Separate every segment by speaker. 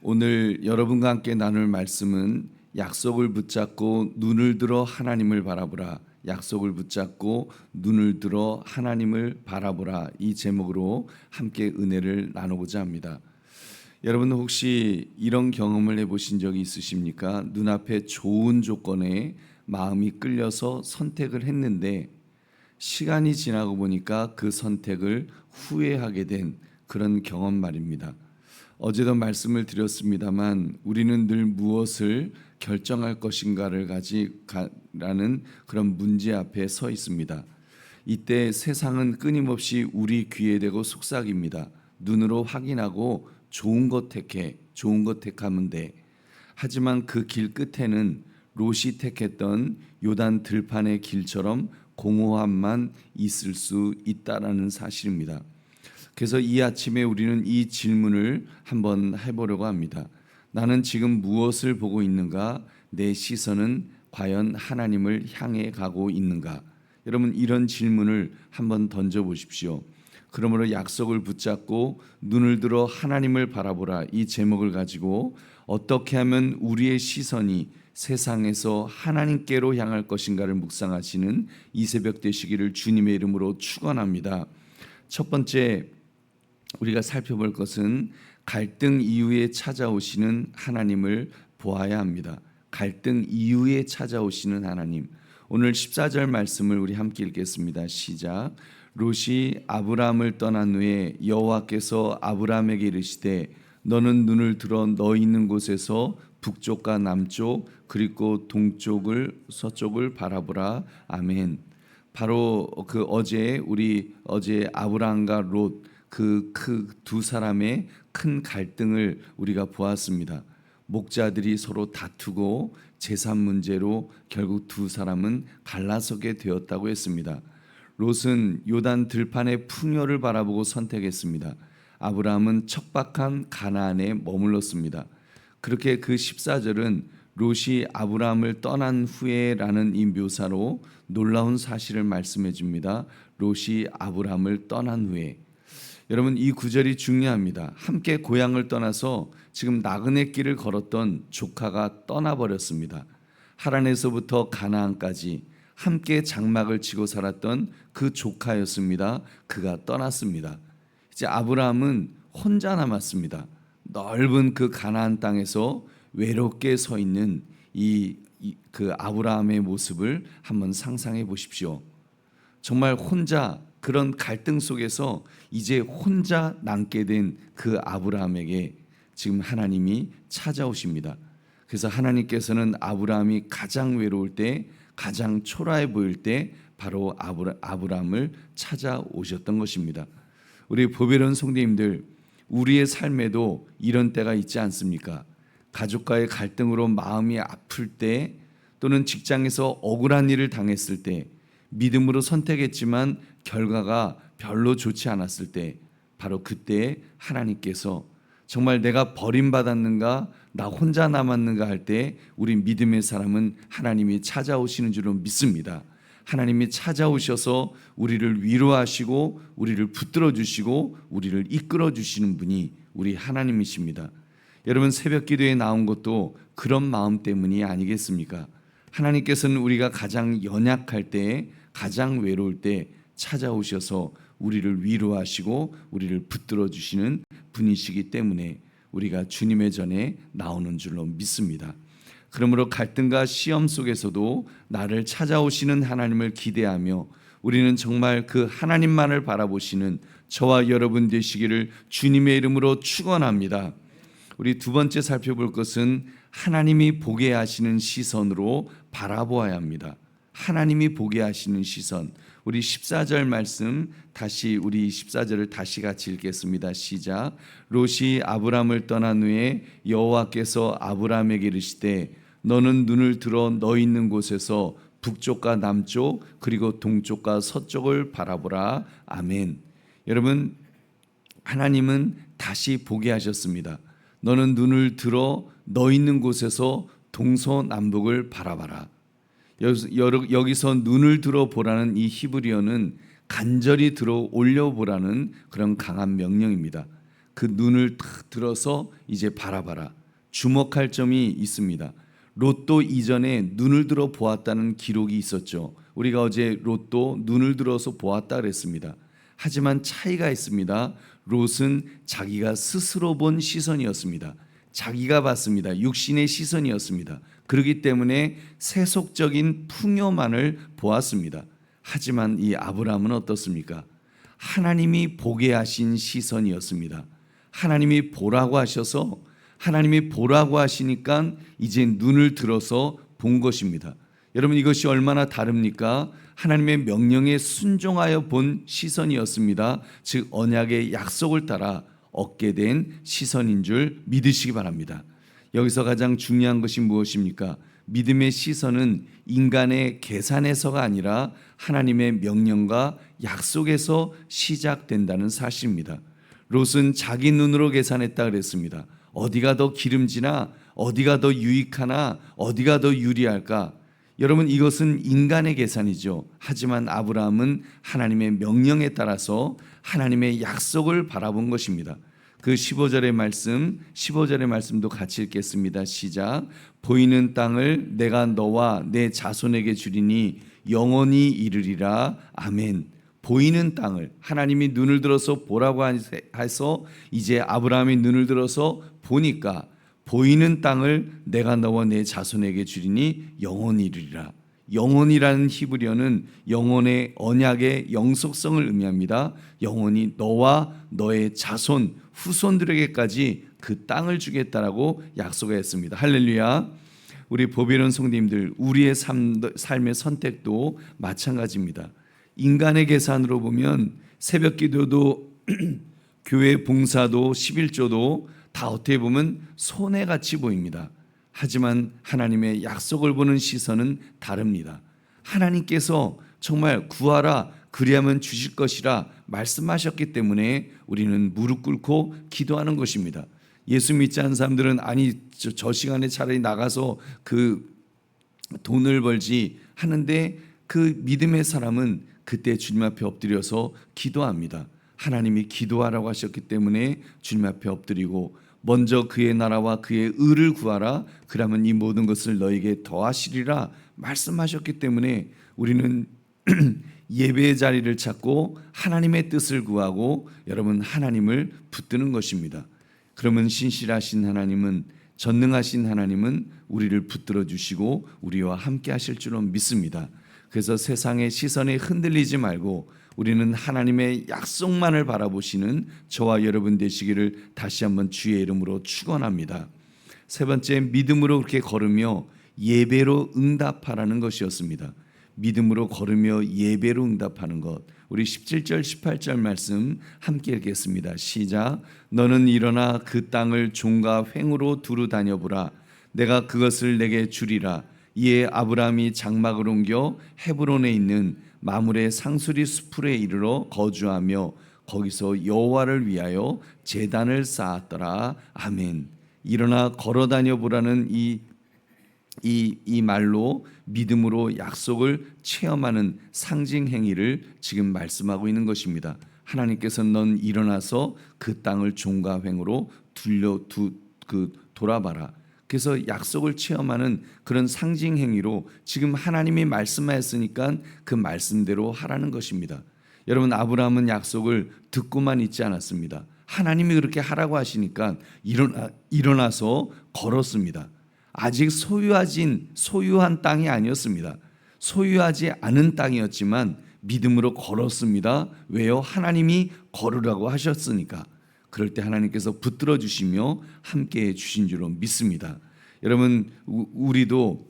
Speaker 1: 오늘 여러분과 함께 나눌 말씀은 약속을 붙잡고 눈을 들어 하나님을 바라보라. 약속을 붙잡고 눈을 들어 하나님을 바라보라. 이 제목으로 함께 은혜를 나누고자 합니다. 여러분 혹시 이런 경험을 해보신 적이 있으십니까? 눈앞에 좋은 조건에 마음이 끌려서 선택을 했는데 시간이 지나고 보니까 그 선택을 후회하게 된 그런 경험 말입니다. 어제도 말씀을 드렸습니다만 우리는 늘 무엇을 결정할 것인가를 가지라는 그런 문제 앞에 서 있습니다. 이때 세상은 끊임없이 우리 귀에 대고 속삭입니다. 눈으로 확인하고 좋은 것 택해, 좋은 것 택하면 돼. 하지만 그 길 끝에는 롯이 택했던 요단 들판의 길처럼 공허함만 있을 수 있다라는 사실입니다. 그래서 이 아침에 우리는 이 질문을 한번 해보려고 합니다. 나는 지금 무엇을 보고 있는가? 내 시선은 과연 하나님을 향해 가고 있는가? 여러분 이런 질문을 한번 던져보십시오. 그러므로 약속을 붙잡고 눈을 들어 하나님을 바라보라. 이 제목을 가지고 어떻게 하면 우리의 시선이 세상에서 하나님께로 향할 것인가를 묵상하시는 이 새벽 되시기를 주님의 이름으로 축원합니다. 첫 번째 우리가 살펴볼 것은 갈등 이후에 찾아오시는 하나님을 보아야 합니다. 갈등 이후에 찾아오시는 하나님. 오늘 14절 말씀을 우리 함께 읽겠습니다. 시작. 롯이 아브라함을 떠난 후에 여호와께서 아브라함에게 이르시되 너는 눈을 들어 너 있는 곳에서 북쪽과 남쪽 그리고 동쪽을 서쪽을 바라보라. 아멘. 바로 어제 아브라함과 롯 그 두 사람의 큰 갈등을 우리가 보았습니다. 목자들이 서로 다투고 재산 문제로 결국 두 사람은 갈라서게 되었다고 했습니다. 롯은 요단 들판의 풍요를 바라보고 선택했습니다. 아브라함은 척박한 가나안에 머물렀습니다. 그렇게 그 14절은 롯이 아브라함을 떠난 후에라는 이 묘사로 놀라운 사실을 말씀해 줍니다. 롯이 아브라함을 떠난 후에. 여러분 이 구절이 중요합니다. 함께 고향을 떠나서 지금 나그네 길을 걸었던 조카가 떠나버렸습니다. 하란에서부터 가나안까지 함께 장막을 치고 살았던 그 조카였습니다. 그가 떠났습니다. 이제 아브라함은 혼자 남았습니다. 넓은 그 가나안 땅에서 외롭게 서 있는 그 아브라함의 모습을 한번 상상해 보십시오. 정말 혼자 그런 갈등 속에서 이제 혼자 남게 된 그 아브라함에게 지금 하나님이 찾아오십니다. 그래서 하나님께서는 아브라함이 가장 외로울 때, 가장 초라해 보일 때 바로 아브라함을 찾아오셨던 것입니다. 우리 보배로운 성도님들, 우리의 삶에도 이런 때가 있지 않습니까? 가족과의 갈등으로 마음이 아플 때, 또는 직장에서 억울한 일을 당했을 때, 믿음으로 선택했지만 결과가 별로 좋지 않았을 때, 바로 그때 하나님께서 정말 내가 버림받았는가, 나 혼자 남았는가 할 때 우리 믿음의 사람은 하나님이 찾아오시는 줄로 믿습니다. 하나님이 찾아오셔서 우리를 위로하시고 우리를 붙들어 주시고 우리를 이끌어 주시는 분이 우리 하나님이십니다. 여러분 새벽 기도에 나온 것도 그런 마음 때문이 아니겠습니까? 하나님께서는 우리가 가장 연약할 때, 가장 외로울 때 찾아오셔서 우리를 위로하시고 우리를 붙들어 주시는 분이시기 때문에 우리가 주님의 전에 나오는 줄로 믿습니다. 그러므로 갈등과 시험 속에서도 나를 찾아오시는 하나님을 기대하며 우리는 정말 그 하나님만을 바라보시는 저와 여러분 되시기를 주님의 이름으로 축원합니다. 우리 두 번째 살펴볼 것은 하나님이 보게 하시는 시선으로 바라보아야 합니다. 하나님이 보게 하시는 시선. 우리 14절 말씀 우리 14절을 다시 같이 읽겠습니다. 시작. 롯이 아브라함을 떠난 후에 여호와께서 아브라함에게 이르시되 너는 눈을 들어 너 있는 곳에서 북쪽과 남쪽 그리고 동쪽과 서쪽을 바라보라. 아멘. 여러분 하나님은 다시 보게 하셨습니다. 너는 눈을 들어 너 있는 곳에서 동서남북을 바라봐라. 여기서 눈을 들어 보라는 이 히브리어는 간절히 들어 올려보라는 그런 강한 명령입니다. 그 눈을 탁 들어서 이제 바라봐라. 주목할 점이 있습니다. 롯도 이전에 눈을 들어 보았다는 기록이 있었죠. 우리가 어제 롯도 눈을 들어서 보았다 그랬습니다. 하지만 차이가 있습니다. 롯은 자기가 스스로 본 시선이었습니다. 자기가 봤습니다. 육신의 시선이었습니다. 그렇기 때문에 세속적인 풍요만을 보았습니다. 하지만 이 아브라함은 어떻습니까? 하나님이 보게 하신 시선이었습니다. 하나님이 보라고 하셔서 하나님이 보라고 하시니까 이제 눈을 들어서 본 것입니다. 여러분, 이것이 얼마나 다릅니까? 하나님의 명령에 순종하여 본 시선이었습니다. 즉 언약의 약속을 따라 얻게 된 시선인 줄 믿으시기 바랍니다. 여기서 가장 중요한 것이 무엇입니까? 믿음의 시선은 인간의 계산에서가 아니라 하나님의 명령과 약속에서 시작된다는 사실입니다. 롯은 자기 눈으로 계산했다 그랬습니다. 어디가 더 기름지나, 어디가 더 유익하나, 어디가 더 유리할까? 여러분, 이것은 인간의 계산이죠. 하지만 아브라함은 하나님의 명령에 따라서 하나님의 약속을 바라본 것입니다. 그 15절의 말씀도 같이 읽겠습니다. 시작. 보이는 땅을 내가 너와 내 자손에게 주리니 영원히 이르리라. 아멘. 보이는 땅을 하나님이 눈을 들어서 보라고 해서 이제 아브라함이 눈을 들어서 보니까 보이는 땅을 내가 너와 내 자손에게 주리니 영원히 이르리라. 영원이라는 히브리어는 영원의 언약의 영속성을 의미합니다. 영원히 너와 너의 자손, 후손들에게까지 그 땅을 주겠다라고 약속했습니다. 할렐루야. 우리 보배로운 성도님들, 우리의 삶의 선택도 마찬가지입니다. 인간의 계산으로 보면 새벽 기도도 교회 봉사도 11조도 다 어떻게 보면 손해같이 보입니다. 하지만 하나님의 약속을 보는 시선은 다릅니다. 하나님께서 정말 구하라 그리하면 주실 것이라 말씀하셨기 때문에 우리는 무릎 꿇고 기도하는 것입니다. 예수 믿지 않은 사람들은 아니 저 시간에 차라리 나가서 그 돈을 벌지 하는데, 그 믿음의 사람은 그때 주님 앞에 엎드려서 기도합니다. 하나님이 기도하라고 하셨기 때문에 주님 앞에 엎드리고 먼저 그의 나라와 그의 의를 구하라. 그러면 이 모든 것을 너에게 더하시리라 말씀하셨기 때문에 우리는 예배의 자리를 찾고 하나님의 뜻을 구하고 여러분 하나님을 붙드는 것입니다. 그러면 신실하신 하나님은, 전능하신 하나님은 우리를 붙들어 주시고 우리와 함께 하실 줄로 믿습니다. 그래서 세상의 시선에 흔들리지 말고 우리는 하나님의 약속만을 바라보시는 저와 여러분 되시기를 다시 한번 주의 이름으로 축원합니다. 세 번째, 믿음으로 그렇게 걸으며 예배로 응답하라는 것이었습니다. 믿음으로 걸으며 예배로 응답하는 것. 우리 17절 18절 말씀 함께 읽겠습니다. 시작. 너는 일어나 그 땅을 종과 횡으로 두루 다녀보라. 내가 그것을 내게 주리라. 이에 아브라함이 장막을 옮겨 헤브론에 있는 마므레 상수리 수풀에 이르러 거주하며 거기서 여호와를 위하여 제단을 쌓았더라. 아멘. 일어나 걸어다녀 보라는 이 말로 믿음으로 약속을 체험하는 상징 행위를 지금 말씀하고 있는 것입니다. 하나님께서는 넌 일어나서 그 땅을 종과 횡으로 돌아봐라. 그래서 약속을 체험하는 그런 상징 행위로 지금 하나님이 말씀하였으니까 그 말씀대로 하라는 것입니다. 여러분, 아브라함은 약속을 듣고만 있지 않았습니다. 하나님이 그렇게 하라고 하시니까 일어나서 걸었습니다. 아직 소유한 땅이 아니었습니다. 소유하지 않은 땅이었지만 믿음으로 걸었습니다. 왜요? 하나님이 걸으라고 하셨으니까. 그럴 때 하나님께서 붙들어 주시며 함께해 주신 줄로 믿습니다. 여러분, 우리도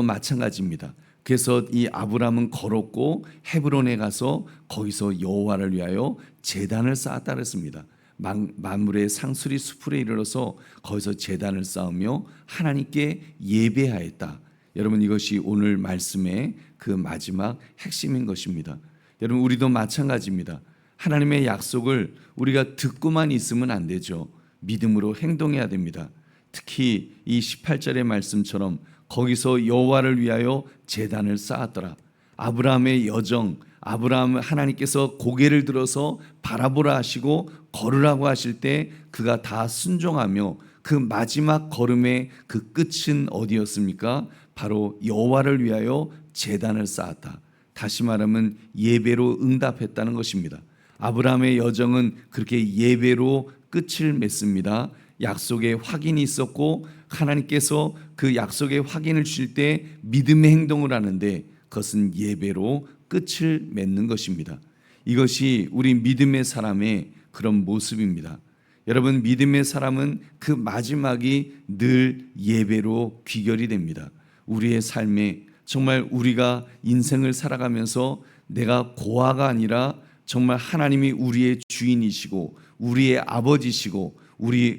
Speaker 1: 마찬가지입니다. 그래서 이 아브라함은 걸었고 헤브론에 가서 거기서 여호와를 위하여 제단을 쌓았다 그랬습니다. 만물의 상수리 수풀에 이르러서 거기서 제단을 쌓으며 하나님께 예배하였다. 여러분, 이것이 오늘 말씀의 그 마지막 핵심인 것입니다. 여러분, 우리도 마찬가지입니다. 하나님의 약속을 우리가 듣고만 있으면 안 되죠. 믿음으로 행동해야 됩니다. 특히 이 18절의 말씀처럼 거기서 여호와를 위하여 제단을 쌓았더라. 아브라함의 여정, 아브라함 하나님께서 고개를 들어서 바라보라 하시고 걸으라고 하실 때 그가 다 순종하며 그 마지막 걸음의 그 끝은 어디였습니까? 바로 여호와를 위하여 제단을 쌓았다. 다시 말하면 예배로 응답했다는 것입니다. 아브라함의 여정은 그렇게 예배로 끝을 맺습니다. 약속의 확인이 있었고 하나님께서 그 약속의 확인을 주실 때 믿음의 행동을 하는데 그것은 예배로 끝을 맺는 것입니다. 이것이 우리 믿음의 사람의 그런 모습입니다. 여러분, 믿음의 사람은 그 마지막이 늘 예배로 귀결이 됩니다. 우리의 삶에 정말 우리가 인생을 살아가면서 내가 고아가 아니라 정말 하나님이 우리의 주인이시고 우리의 아버지시고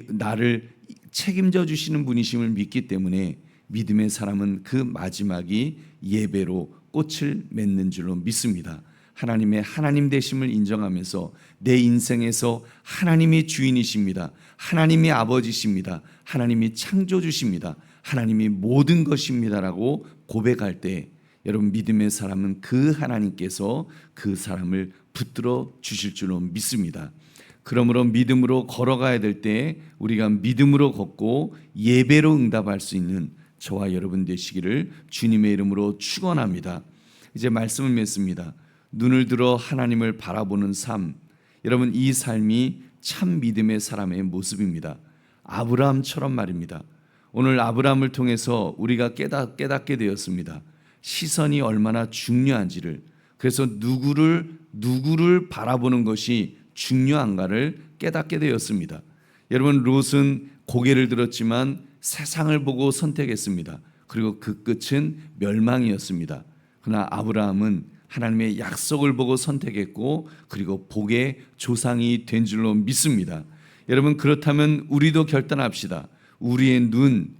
Speaker 1: 나를 책임져 주시는 분이심을 믿기 때문에 믿음의 사람은 그 마지막이 예배로 꽃을 맺는 줄로 믿습니다. 하나님의 하나님 되심을 인정하면서 내 인생에서 하나님이 주인이십니다. 하나님이 아버지십니다. 하나님이 창조주십니다. 하나님이 모든 것입니다라고 고백할 때 여러분, 믿음의 사람은 그 하나님께서 그 사람을 붙들어 주실 줄로 믿습니다. 그러므로 믿음으로 걸어가야 될 때 우리가 믿음으로 걷고 예배로 응답할 수 있는 저와 여러분 되시기를 주님의 이름으로 축원합니다. 이제 말씀을 맺습니다. 눈을 들어 하나님을 바라보는 삶, 여러분, 이 삶이 참 믿음의 사람의 모습입니다. 아브라함처럼 말입니다. 오늘 아브라함을 통해서 우리가 깨닫게 되었습니다. 시선이 얼마나 중요한지를, 그래서 누구를 바라보는 것이 중요한가를 깨닫게 되었습니다. 여러분, 롯은 고개를 들었지만 세상을 보고 선택했습니다. 그리고 그 끝은 멸망이었습니다. 그러나 아브라함은 하나님의 약속을 보고 선택했고 그리고 복의 조상이 된 줄로 믿습니다. 여러분, 그렇다면 우리도 결단합시다. 우리의 눈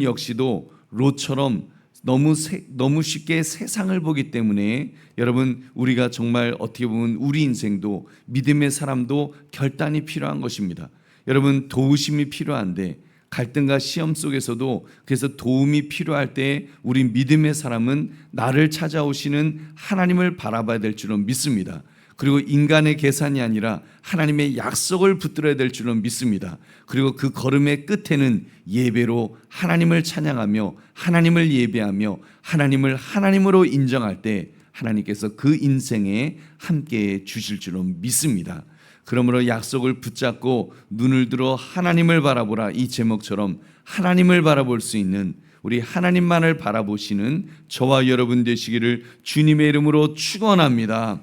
Speaker 1: 역시도 롯처럼 너무 쉽게 세상을 보기 때문에 여러분, 우리가 정말 어떻게 보면 우리 인생도 믿음의 사람도 결단이 필요한 것입니다. 여러분, 도우심이 필요한데 갈등과 시험 속에서도 그래서 도움이 필요할 때 우리 믿음의 사람은 나를 찾아오시는 하나님을 바라봐야 될 줄로 믿습니다. 그리고 인간의 계산이 아니라 하나님의 약속을 붙들어야 될 줄로 믿습니다. 그리고 그 걸음의 끝에는 예배로 하나님을 찬양하며 하나님을 예배하며 하나님을 하나님으로 인정할 때 하나님께서 그 인생에 함께해 주실 줄로 믿습니다. 그러므로 약속을 붙잡고 눈을 들어 하나님을 바라보라, 이 제목처럼 하나님을 바라볼 수 있는 우리 하나님만을 바라보시는 저와 여러분 되시기를 주님의 이름으로 축원합니다.